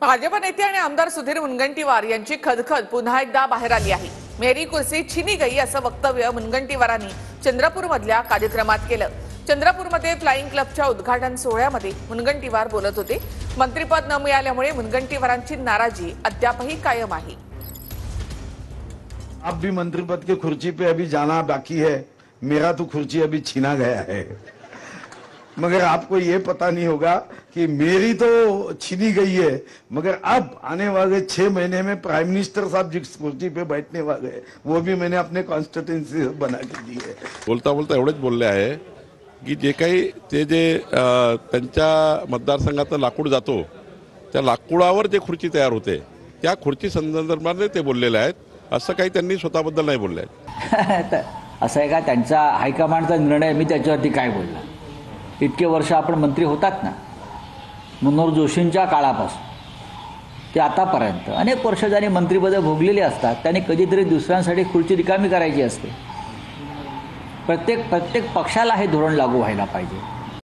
भाजप नेते आणि आमदार सुधीर मुनगंटीवार यांची खदखद पुन्हा एकदा बाहेर आली आहे। मेरी कुर्सी छिनी गई असं वक्तव्य मुनगंटीवारांनी चंद्रपूरमधल्या कार्यक्रमात केलं। चंद्रपूरमध्ये फ्लाइंग क्लबच्या उद्घाटन सोहळ्यामध्ये मुनगंटीवार बोलत होते। मंत्रिपद न मिळाल्यामुळे मुनगंटीवारांची नाराजी अद्यापही कायम आहे। आप भी मंत्रिपद के खुर्ची पे अभी जाना बाकी है, मेरा तो खुर्ची अभी छीना गया है। मगर आपको ये पता नहीं होगा कि मेरी तो छीनी गई है, मगर अब आने वाले 6 महीने में प्राइम मिनिस्टर साहब जिस कुर्सी पे बैठने वाले हैं वो भी मैंने अपने कॉन्स्टिट्यूएंसी बना के दी है। बोलता बोलता एवढेच बोलले आहे की जे काही ते जे त्यांच्या मतदारसंघात लाकूड जातो त्या लाकूडावर जे खुर्ची तयार होते त्या खुर्ची संदर्भात ते बोललेले आहेत। असं काही त्यांनी स्वतःबद्दल नाही बोलले आहेत। असं आहे का त्यांचा हायकमांडचा निर्णय, मी त्याच्यावरती काय बोलला। इतके वर्ष आपण मंत्री होतात ना, मनोहर जोशींच्या काळापासून ते आतापर्यंत अनेक वर्ष ज्यांनी मंत्रिपदं भोगलेली असतात त्यांनी कधीतरी दुसऱ्यांसाठी खुर्ची रिकामी करायची असते। प्रत्येक पक्षाला हे धोरण लागू व्हायला पाहिजे।